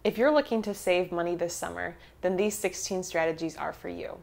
If you're looking to save money this summer, then these 16 strategies are for you.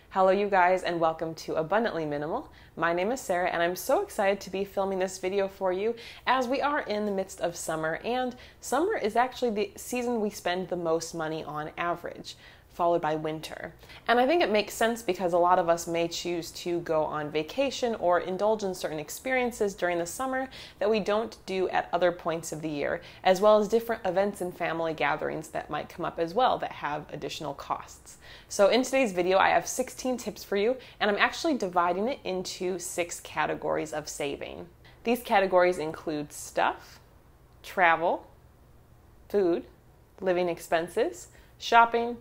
Hello you guys, and welcome to Abundantly Minimal. My name is Sarah and I'm so excited to be filming this video for you as we are in the midst of summer, and summer is actually the season we spend the most money on average, followed by winter. And I think it makes sense because a lot of us may choose to go on vacation or indulge in certain experiences during the summer that we don't do at other points of the year, as well as different events and family gatherings that might come up as well that have additional costs. So in today's video, I have 16 tips for you, and I'm actually dividing it into 6 categories of saving. These categories include stuff, travel, food, living expenses, shopping,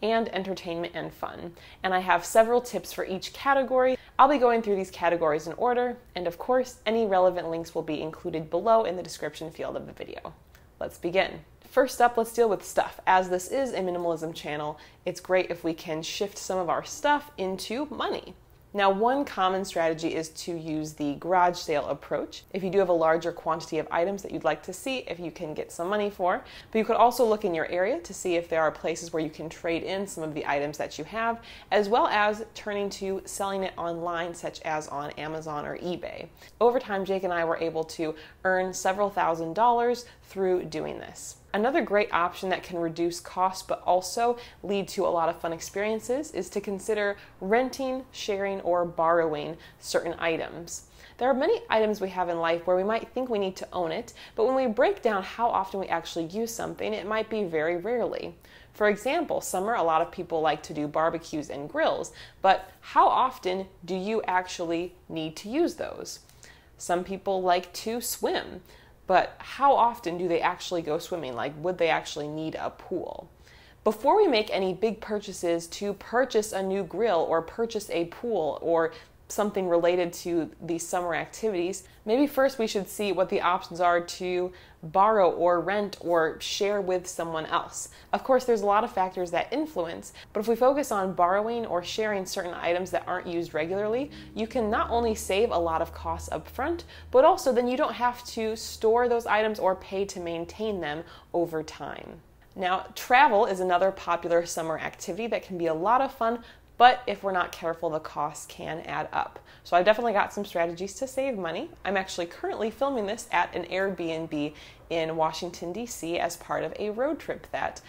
and entertainment and fun. And I have several tips for each category. I'll be going through these categories in order, and of course, any relevant links will be included below in the description field of the video. Let's begin. First up, let's deal with stuff. As this is a minimalism channel, it's great if we can shift some of our stuff into money. Now, one common strategy is to use the garage sale approach. If you do have a larger quantity of items that you'd like to see if you can get some money for, but you could also look in your area to see if there are places where you can trade in some of the items that you have, as well as turning to selling it online, such as on Amazon or eBay. Over time, Jake and I were able to earn several $1,000s through doing this. Another great option that can reduce costs but also lead to a lot of fun experiences is to consider renting, sharing, or borrowing certain items. There are many items we have in life where we might think we need to own it, but when we break down how often we actually use something, it might be very rarely. For example, summer, a lot of people like to do barbecues and grills, but how often do you actually need to use those? Some people like to swim, but how often do they actually go swimming? Like, would they actually need a pool? Before we make any big purchases to purchase a new grill or purchase a pool or something related to these summer activities, maybe first we should see what the options are to borrow or rent or share with someone else. Of course, there's a lot of factors that influence, but if we focus on borrowing or sharing certain items that aren't used regularly, you can not only save a lot of costs up front, but also then you don't have to store those items or pay to maintain them over time. Now, travel is another popular summer activity that can be a lot of fun, but if we're not careful, the costs can add up. So I've definitely got some strategies to save money. I'm actually currently filming this at an Airbnb in Washington, D.C. as part of a road trip that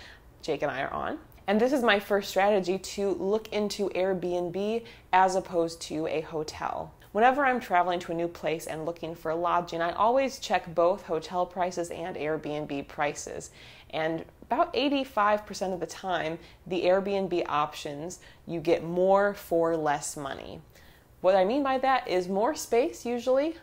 Jake and I are on. And this is my first strategy to look into Airbnb as opposed to a hotel. Whenever I'm traveling to a new place and looking for lodging, I always check both hotel prices and Airbnb prices. And about 85% of the time, the Airbnb options, you get more for less money. What I mean by that is more space usually,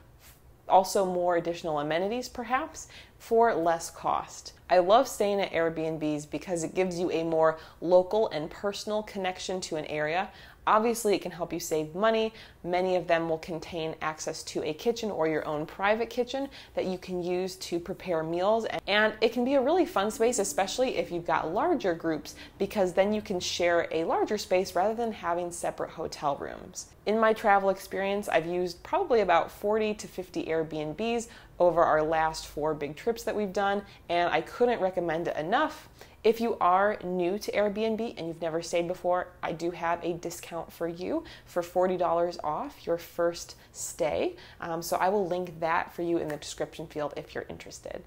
also more additional amenities perhaps, for less cost. I love staying at Airbnbs because it gives you a more local and personal connection to an area. Obviously, it can help you save money. Many of them will contain access to a kitchen or your own private kitchen that you can use to prepare meals. And it can be a really fun space, especially if you've got larger groups, because then you can share a larger space rather than having separate hotel rooms. In my travel experience, I've used probably about 40 to 50 Airbnbs over our last 4 big trips that we've done, and I couldn't recommend it enough. If you are new to Airbnb and you've never stayed before, I do have a discount for you for $40 off your first stay. So I will link that for you in the description field if you're interested.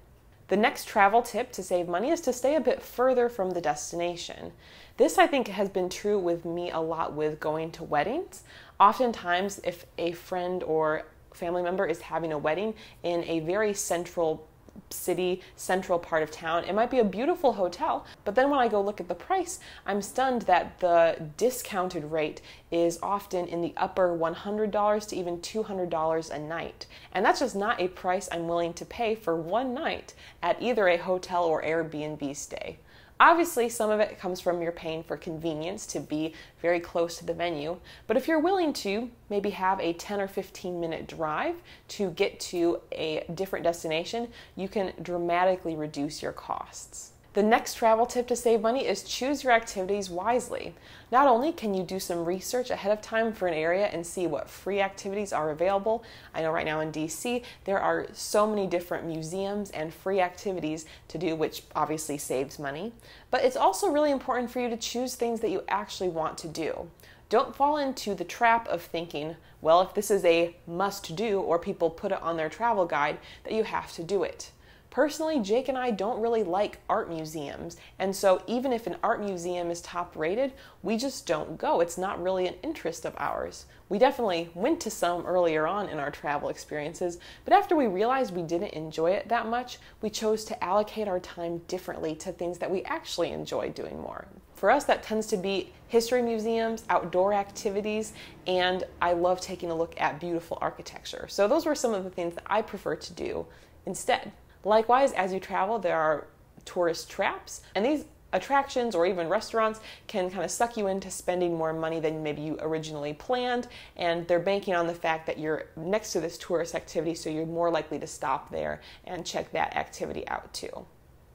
The next travel tip to save money is to stay a bit further from the destination. This, I think, has been true with me a lot with going to weddings. Oftentimes, if a friend or family member is having a wedding in a very central city, central part of town, it might be a beautiful hotel, but then when I go look at the price, I'm stunned that the discounted rate is often in the upper $100 to even $200 a night. And that's just not a price I'm willing to pay for one night at either a hotel or Airbnb stay. Obviously, some of it comes from you're paying for convenience to be very close to the venue, but if you're willing to maybe have a 10 or 15 minute drive to get to a different destination, you can dramatically reduce your costs. The next travel tip to save money is choose your activities wisely. Not only can you do some research ahead of time for an area and see what free activities are available. I know right now in DC there are so many different museums and free activities to do, which obviously saves money. But it's also really important for you to choose things that you actually want to do. Don't fall into the trap of thinking, well, if this is a must do or people put it on their travel guide, that you have to do it. Personally, Jake and I don't really like art museums, and so even if an art museum is top rated, we just don't go. It's not really an interest of ours. We definitely went to some earlier on in our travel experiences, but after we realized we didn't enjoy it that much, we chose to allocate our time differently to things that we actually enjoy doing more. For us, that tends to be history museums, outdoor activities, and I love taking a look at beautiful architecture. So those were some of the things that I prefer to do instead. Likewise, as you travel, there are tourist traps, and these attractions or even restaurants can kind of suck you into spending more money than maybe you originally planned, and they're banking on the fact that you're next to this tourist activity, so you're more likely to stop there and check that activity out too.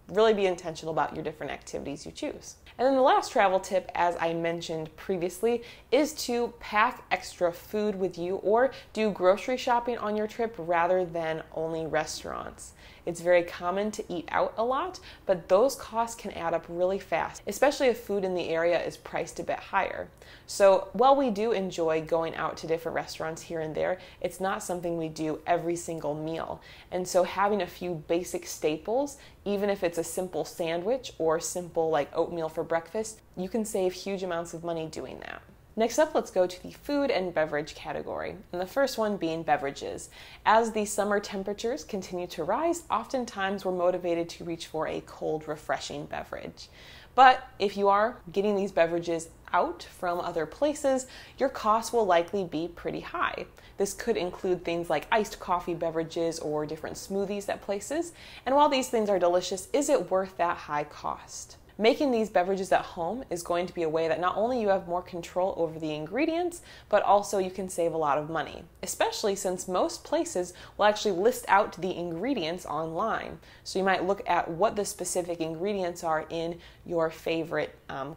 Really be intentional about your different activities you choose. And then the last travel tip, as I mentioned previously, is to pack extra food with you or do grocery shopping on your trip rather than only restaurants. It's very common to eat out a lot, but those costs can add up really fast, especially if food in the area is priced a bit higher. So while we do enjoy going out to different restaurants here and there, it's not something we do every single meal. And so having a few basic staples, even if it's a simple sandwich or simple like oatmeal for breakfast, you can save huge amounts of money doing that. Next up, let's go to the food and beverage category, and the first one being beverages. As the summer temperatures continue to rise, oftentimes we're motivated to reach for a cold, refreshing beverage. But if you are getting these beverages out from other places, your costs will likely be pretty high. This could include things like iced coffee beverages or different smoothies at places. And while these things are delicious, is it worth that high cost? Making these beverages at home is going to be a way that not only you have more control over the ingredients, but also you can save a lot of money, especially since most places will actually list out the ingredients online. So you might look at what the specific ingredients are in your favorite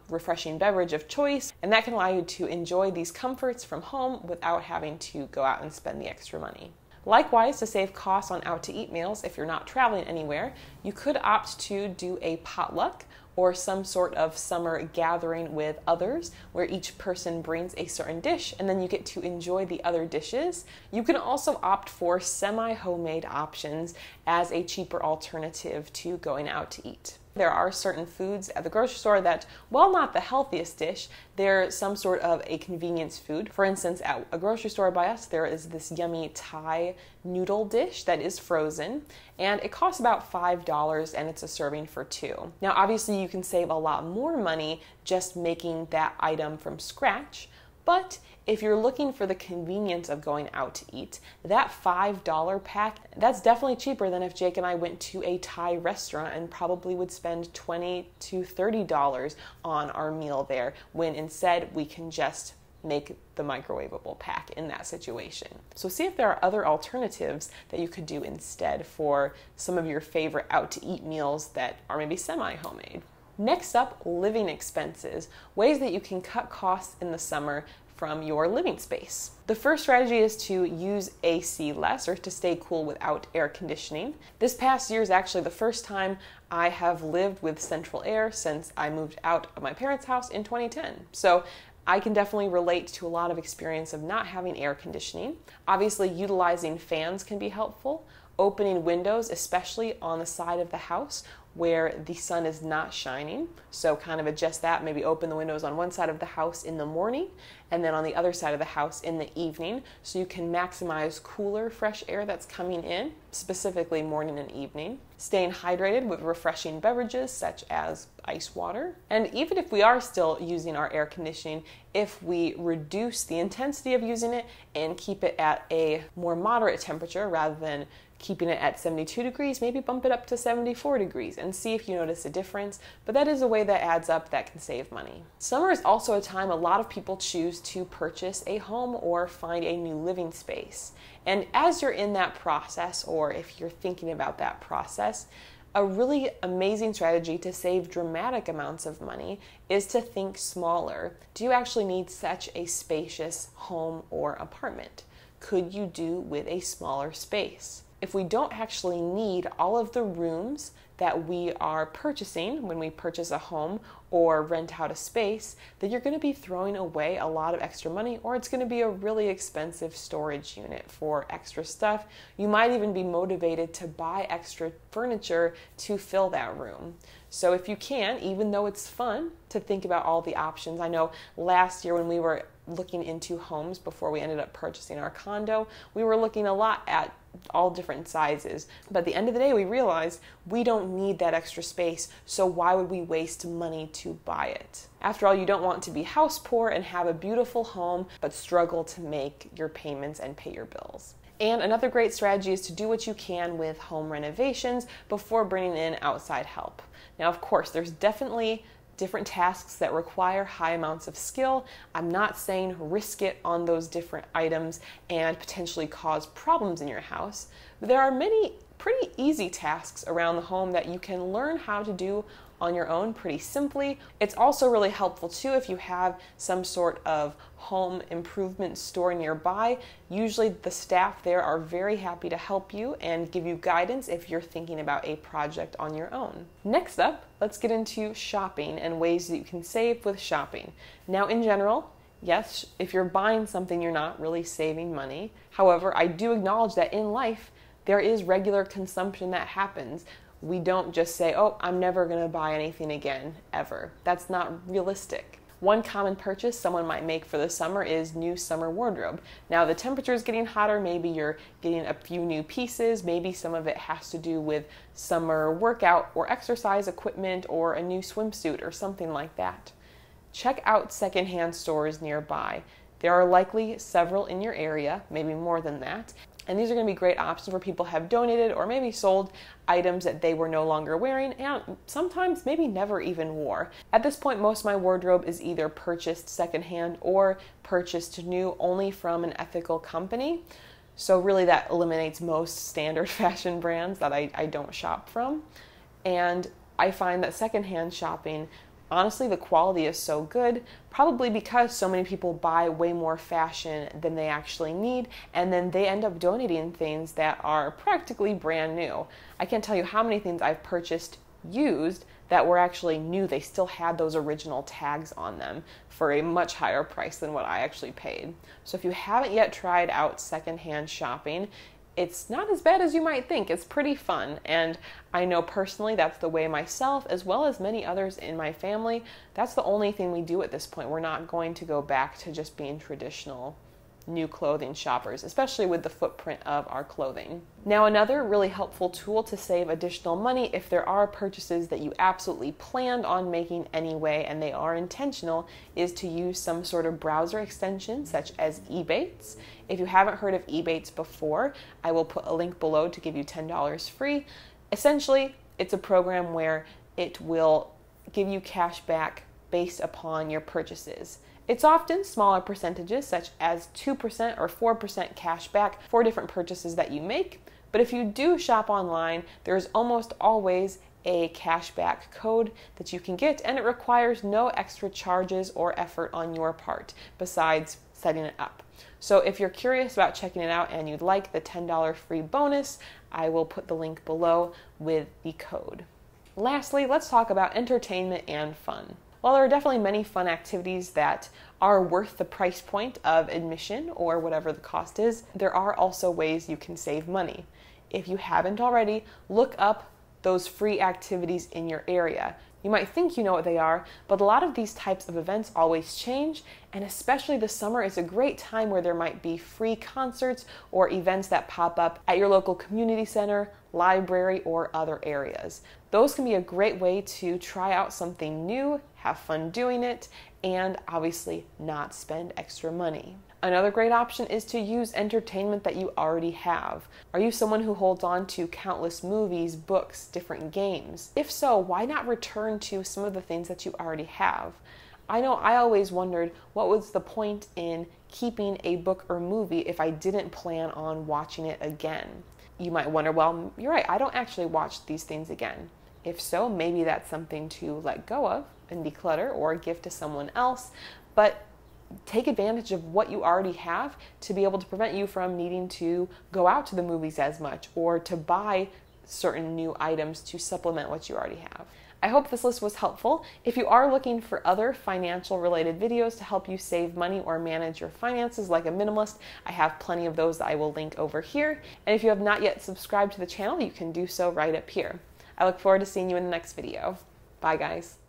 refreshing beverage of choice, and that can allow you to enjoy these comforts from home without having to go out and spend the extra money. Likewise, to save costs on out-to-eat meals, if you're not traveling anywhere, you could opt to do a potluck or some sort of summer gathering with others where each person brings a certain dish and then you get to enjoy the other dishes. You can also opt for semi-homemade options as a cheaper alternative to going out to eat. There are certain foods at the grocery store that, while not the healthiest dish, they're some sort of a convenience food. For instance, at a grocery store by us, there is this yummy Thai noodle dish that is frozen, and it costs about $5 and it's a serving for 2. Now, obviously, you can save a lot more money just making that item from scratch, but if you're looking for the convenience of going out to eat, that $5 pack, that's definitely cheaper than if Jake and I went to a Thai restaurant and probably would spend $20 to $30 on our meal there, when instead we can just make the microwavable pack in that situation. So see if there are other alternatives that you could do instead for some of your favorite out to eat meals that are maybe semi-homemade. Next up, living expenses, ways that you can cut costs in the summer from your living space. The first strategy is to use AC less, or to stay cool without air conditioning. This past year is actually the first time I have lived with central air since I moved out of my parents' house in 2010. So I can definitely relate to a lot of experience of not having air conditioning. Obviously, utilizing fans can be helpful. Opening windows, especially on the side of the house where the sun is not shining. So kind of adjust that, maybe open the windows on one side of the house in the morning and then on the other side of the house in the evening, so you can maximize cooler, fresh air that's coming in, specifically morning and evening. Staying hydrated with refreshing beverages such as ice water. And even if we are still using our air conditioning, if we reduce the intensity of using it and keep it at a more moderate temperature rather than keeping it at 72 degrees, maybe bump it up to 74 degrees and see if you notice a difference. But that is a way that adds up that can save money. Summer is also a time a lot of people choose to purchase a home or find a new living space. And as you're in that process, or if you're thinking about that process, A really amazing strategy to save dramatic amounts of money is to think smaller. Do you actually need such a spacious home or apartment? Could you do with a smaller space? If we don't actually need all of the rooms that we are purchasing when we purchase a home or rent out a space, then you're going to be throwing away a lot of extra money, or it's going to be a really expensive storage unit for extra stuff. You might even be motivated to buy extra furniture to fill that room. So if you can, even though it's fun to think about all the options, I know last year when we were looking into homes before we ended up purchasing our condo, we were looking a lot at all different sizes. But at the end of the day, we realized we don't need that extra space, so why would we waste money to buy it? After all, you don't want to be house poor and have a beautiful home, but struggle to make your payments and pay your bills. And another great strategy is to do what you can with home renovations before bringing in outside help. Now, of course, there's definitely different tasks that require high amounts of skill. I'm not saying risk it on those different items and potentially cause problems in your house, but there are many pretty easy tasks around the home that you can learn how to do on your own pretty simply. It's also really helpful too if you have some sort of home improvement store nearby. Usually the staff there are very happy to help you and give you guidance if you're thinking about a project on your own. Next up, let's get into shopping and ways that you can save with shopping. Now, in general, yes, if you're buying something, you're not really saving money. However, I do acknowledge that in life, there is regular consumption that happens. We don't just say, oh, I'm never going to buy anything again, ever. That's not realistic. One common purchase someone might make for the summer is new summer wardrobe. Now the temperature is getting hotter, maybe you're getting a few new pieces, maybe some of it has to do with summer workout or exercise equipment or a new swimsuit or something like that. Check out secondhand stores nearby. There are likely several in your area, maybe more than that. And these are going to be great options where people have donated or maybe sold items that they were no longer wearing and sometimes maybe never even wore. At this point, most of my wardrobe is either purchased secondhand or purchased new only from an ethical company. So really that eliminates most standard fashion brands that I don't shop from. And I find that secondhand shopping, honestly, the quality is so good, probably because so many people buy way more fashion than they actually need, and then they end up donating things that are practically brand new. I can't tell you how many things I've purchased used that were actually new. They still had those original tags on them for a much higher price than what I actually paid. So if you haven't yet tried out secondhand shopping, it's not as bad as you might think. It's pretty fun, and I know personally that's the way myself, as well as many others in my family, that's the only thing we do at this point. We're not going to go back to just being traditional new clothing shoppers, especially with the footprint of our clothing. Now, another really helpful tool to save additional money if there are purchases that you absolutely planned on making anyway and they are intentional is to use some sort of browser extension such as Ebates. If you haven't heard of Ebates before, I will put a link below to give you $10 free. Essentially, it's a program where it will give you cash back based upon your purchases. It's often smaller percentages, such as 2% or 4% cash back for different purchases that you make. But if you do shop online, there's almost always a cashback code that you can get, and it requires no extra charges or effort on your part besides setting it up. So if you're curious about checking it out and you'd like the $10 free bonus, I will put the link below with the code. Lastly, let's talk about entertainment and fun. While there are definitely many fun activities that are worth the price point of admission or whatever the cost is, there are also ways you can save money. If you haven't already, look up those free activities in your area. You might think you know what they are, but a lot of these types of events always change, and especially the summer is a great time where there might be free concerts or events that pop up at your local community center, library, or other areas. Those can be a great way to try out something new, have fun doing it, and obviously not spend extra money. Another great option is to use entertainment that you already have. Are you someone who holds on to countless movies, books, different games? If so, why not return to some of the things that you already have? I know I always wondered what was the point in keeping a book or movie if I didn't plan on watching it again. you might wonder, well, you're right, I don't actually watch these things again. If so, maybe that's something to let go of and declutter or give to someone else, but take advantage of what you already have to be able to prevent you from needing to go out to the movies as much or to buy certain new items to supplement what you already have. I hope this list was helpful. If you are looking for other financial related videos to help you save money or manage your finances like a minimalist, I have plenty of those that I will link over here. And if you have not yet subscribed to the channel, you can do so right up here. I look forward to seeing you in the next video. Bye guys.